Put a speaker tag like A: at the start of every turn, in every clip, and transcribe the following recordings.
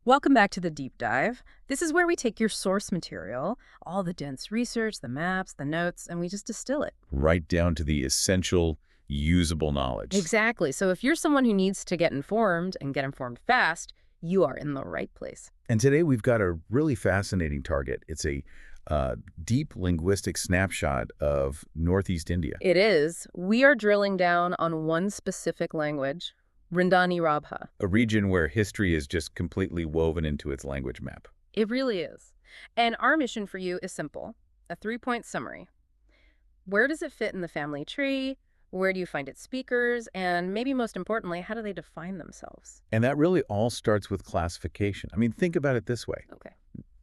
A: Welcome back to the deep dive. This is where we take your source material, all the dense research, the maps, the notes, and we just distill it.
B: Right down to the essential, usable knowledge.
A: Exactly. So if you're someone who needs to get informed and get informed fast, you are in the right place.
B: And today we've got a really fascinating target. It's a deep linguistic snapshot of Northeast India.
A: It is. We are drilling down on one specific language, Róngdani Rabha.
B: A region where history is just completely woven into its language map.
A: It really is. And our mission for you is simple, a 3-point summary. Where does it fit in the family tree? Where do you find its speakers? And maybe most importantly, how do they define themselves?
B: And that really all starts with classification. I mean, think about it this way.
A: Okay.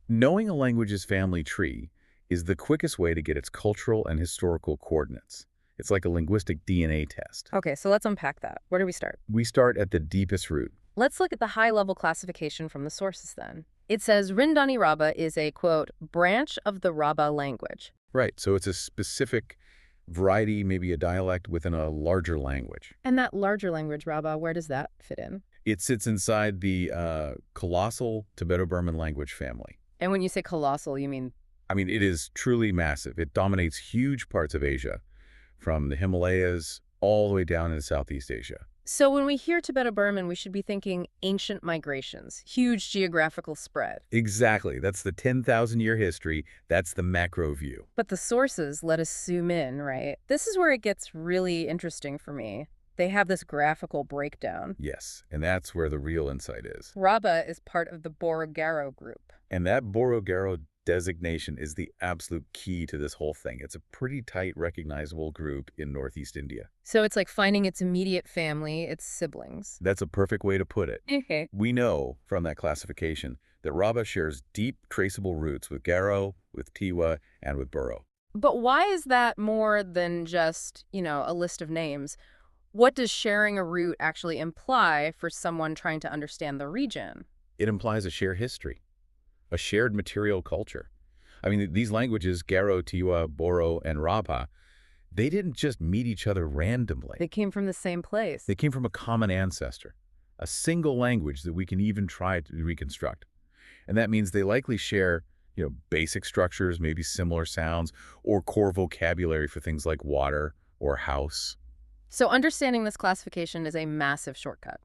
B: Knowing a language's family tree is the quickest way to get its cultural and historical coordinates. It's like a linguistic DNA test.
A: Okay, so let's unpack that. Where do we start?
B: We start at the deepest root.
A: Let's look at the high-level classification from the sources then. It says Róngdani Rabha is a, quote, branch of the Rabha language.
B: Right, so it's a specific variety, maybe a dialect within a larger language.
A: And that larger language, Rabha, where does that fit in?
B: It sits inside the colossal Tibeto-Burman language family.
A: And when you say colossal, you mean?
B: I mean, it is truly massive. It dominates huge parts of Asia, from the Himalayas all the way down into Southeast Asia.
A: So when we hear Tibeto-Burman, we should be thinking ancient migrations, huge geographical spread.
B: Exactly. That's the 10,000-year history. That's the macro view.
A: But the sources let us zoom in, right? This is where it gets really interesting for me. They have this graphical breakdown.
B: Yes, and that's where the real insight is.
A: Rabha is part of the Borogaro group.
B: And that Borogaro designation is the absolute key to this whole thing. It's a pretty tight, recognizable group in Northeast India.
A: So it's like finding its immediate family, its siblings.
B: That's a perfect way to put it.
A: Okay.
B: We know from that classification that Rabha shares deep, traceable roots with Garo, with Tiwa, and with Buro.
A: But why is that more than just, a list of names? What does sharing a root actually imply for someone trying to understand the region?
B: It implies a shared history, a shared material culture. I mean, these languages, Garo, Tiwa, Boro, and Rabha, they didn't just meet each other randomly.
A: They came from the same place.
B: They came from a common ancestor, a single language that we can even try to reconstruct. And that means they likely share, basic structures, maybe similar sounds, or core vocabulary for things like water or house.
A: So understanding this classification is a massive shortcut.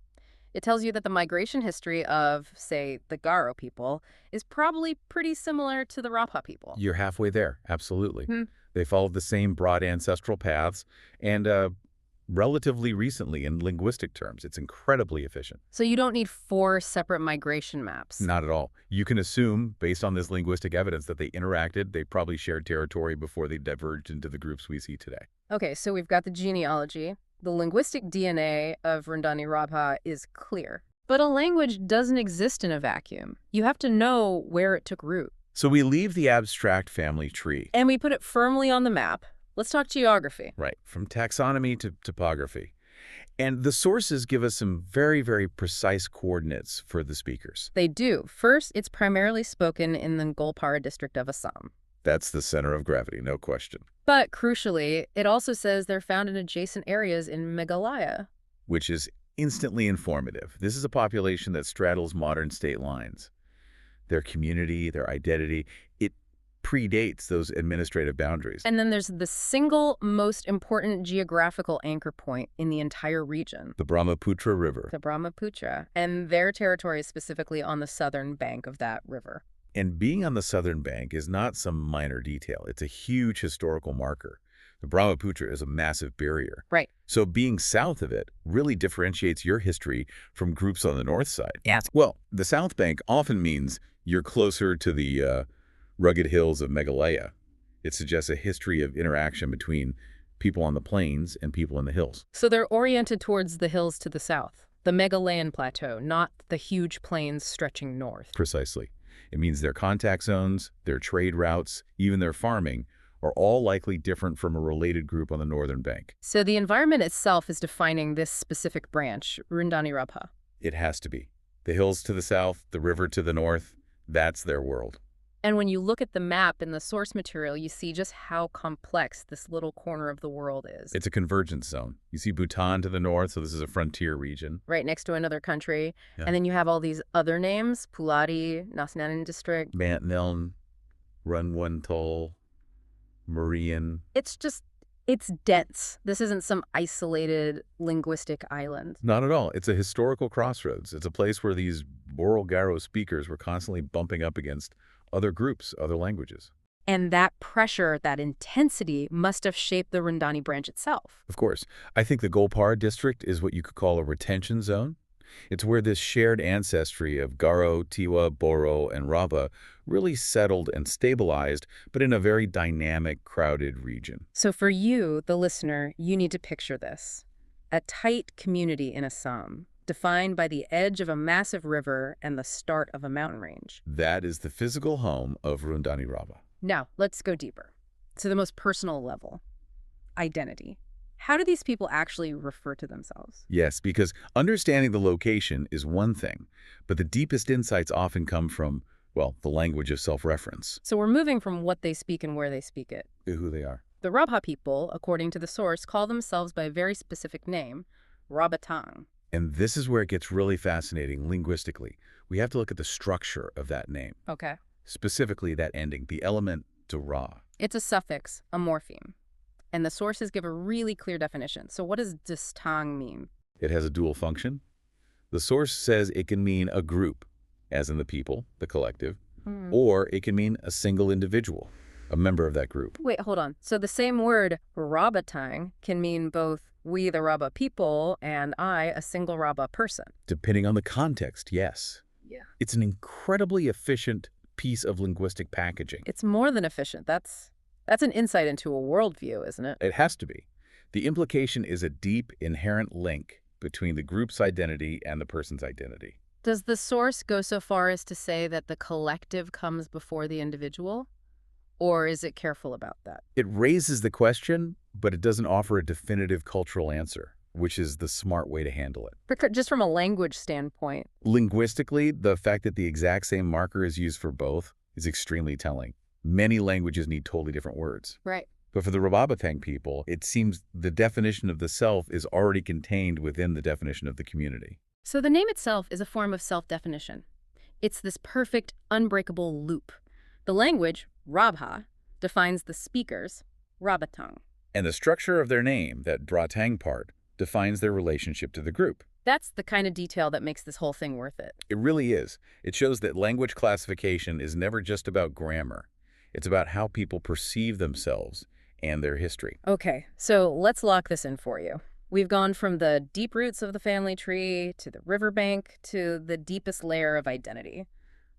A: It tells you that the migration history of, say, the Garo people is probably pretty similar to the Rabha people.
B: You're halfway there, absolutely.
A: Hmm.
B: They followed the same broad ancestral paths, and relatively recently in linguistic terms. It's incredibly efficient.
A: So you don't need 4 separate migration maps.
B: Not at all. You can assume, based on this linguistic evidence, that they interacted, they probably shared territory before they diverged into the groups we see today.
A: Okay, so we've got the genealogy. The linguistic DNA of Róngdani Rabha is clear. But a language doesn't exist in a vacuum. You have to know where it took root.
B: So we leave the abstract family tree.
A: And we put it firmly on the map. Let's talk geography.
B: Right, from taxonomy to topography. And the sources give us some very, very precise coordinates for the speakers.
A: They do. First, it's primarily spoken in the Golpara district of Assam.
B: That's the center of gravity, no question.
A: But crucially, it also says they're found in adjacent areas in Meghalaya.
B: Which is instantly informative. This is a population that straddles modern state lines. Their community, their identity, it predates those administrative boundaries.
A: And then there's the single most important geographical anchor point in the entire region.
B: The Brahmaputra River.
A: The Brahmaputra. And their territory is specifically on the southern bank of that river.
B: And being on the southern bank is not some minor detail. It's a huge historical marker. The Brahmaputra is a massive barrier.
A: Right.
B: So being south of it really differentiates your history from groups on the north side.
A: Yes.
B: Well, the south bank often means you're closer to the rugged hills of Meghalaya. It suggests a history of interaction between people on the plains and people in the hills.
A: So they're oriented towards the hills to the south, the Meghalayan plateau, not the huge plains stretching north.
B: Precisely. It means their contact zones, their trade routes, even their farming, are all likely different from a related group on the northern bank.
A: So the environment itself is defining this specific branch, Róngdani Rabha.
B: It has to be. The hills to the south, the river to the north, that's their world.
A: And when you look at the map in the source material, you see just how complex this little corner of the world is.
B: It's a convergence zone. You see Bhutan to the north, so this is a frontier region.
A: Right next to another country.
B: Yeah.
A: And then you have all these other names, Pulati, Nasnanan district.
B: Mant Niln, Runwantol, Marian.
A: It's dense. This isn't some isolated linguistic island.
B: Not at all. It's a historical crossroads. It's a place where these Boro-Garo speakers were constantly bumping up against other groups, other languages.
A: And that pressure, that intensity, must have shaped the Róngdani branch itself.
B: Of course, I think the Golpar district is what you could call a retention zone. It's where this shared ancestry of Garo, Tiwa, Boro, and Rabha really settled and stabilized, but in a very dynamic, crowded region.
A: So for you, the listener, you need to picture this. A tight community in Assam, defined by the edge of a massive river and the start of a mountain range.
B: That is the physical home of Róngdani Rabha.
A: Now, let's go deeper. To the most personal level. Identity. How do these people actually refer to themselves?
B: Yes, because understanding the location is one thing, but the deepest insights often come from, well, the language of self-reference,
A: So we're moving from what they speak and where they speak it.
B: who they are.
A: The Rabha people, according to the source, call themselves by a very specific name, Rabatang.
B: And this is where it gets really fascinating linguistically. We have to look at the structure of that name,
A: Okay.
B: specifically that ending, the element to ra.
A: It's a suffix, a morpheme. And the sources give a really clear definition. So what does distang mean?
B: It has a dual function. The source says it can mean a group, as in the people, the collective, or it can mean a single individual, a member of that group.
A: Wait, hold on. So the same word, Rabatang, can mean both we, the Rabha people, and I, a single Rabha person.
B: Depending on the context, yes.
A: Yeah.
B: It's an incredibly efficient piece of linguistic packaging.
A: It's more than efficient. That's an insight into a worldview, isn't it?
B: It has to be. The implication is a deep, inherent link between the group's identity and the person's identity.
A: Does the source go so far as to say that the collective comes before the individual? Or is it careful about that?
B: It raises the question, but it doesn't offer a definitive cultural answer, which is the smart way to handle it.
A: Just from a language standpoint.
B: Linguistically, the fact that the exact same marker is used for both is extremely telling. Many languages need totally different words.
A: Right.
B: But for the Rababatang people, it seems the definition of the self is already contained within the definition of the community.
A: So the name itself is a form of self-definition. It's this perfect, unbreakable loop. The language, Rabha, defines the speakers, Rabatang.
B: And the structure of their name, that Dratang part, defines their relationship to the group.
A: That's the kind of detail that makes this whole thing worth it.
B: It really is. It shows that language classification is never just about grammar. It's about how people perceive themselves and their history.
A: Okay, so let's lock this in for you. We've gone from the deep roots of the family tree to the riverbank to the deepest layer of identity.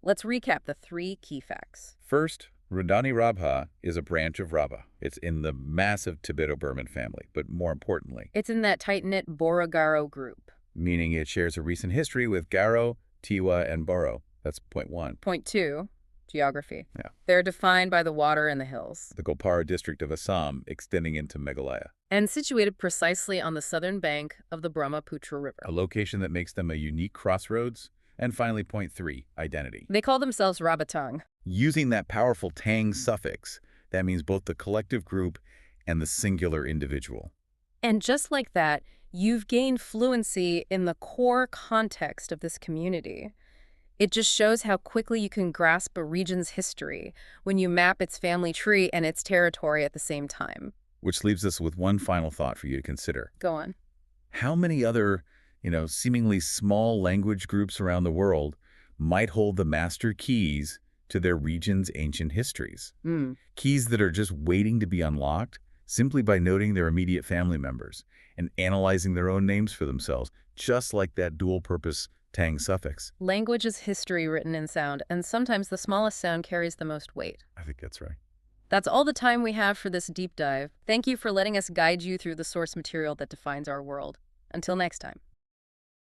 A: Let's recap the 3 key facts.
B: First, Róngdani Rabha is a branch of Rabha. It's in the massive Tibeto-Burman family, but more importantly,
A: It's in that tight-knit Boro-Garo group.
B: meaning it shares a recent history with Garo, Tiwa, and Boro. That's point 1.
A: Point 2, geography.
B: Yeah.
A: They're defined by the water and the hills,
B: The Golpar district of Assam extending into Meghalaya,
A: and situated precisely on the southern bank of the Brahmaputra River.
B: a location that makes them a unique crossroads. And finally, point 3, identity.
A: They call themselves Rabatang.
B: Using that powerful tang suffix, that means both the collective group and the singular individual.
A: And just like that, you've gained fluency in the core context of this community. It just shows how quickly you can grasp a region's history when you map its family tree and its territory at the same time.
B: Which leaves us with one final thought for you to consider.
A: Go on.
B: How many other, seemingly small language groups around the world might hold the master keys to their region's ancient histories? Keys that are just waiting to be unlocked simply by noting their immediate family members and analyzing their own names for themselves, just like that dual-purpose tang suffix.
A: Language is history written in sound, and sometimes the smallest sound carries the most weight.
B: I think that's right.
A: That's all the time we have for this deep dive. Thank you for letting us guide you through the source material that defines our world. Until next time.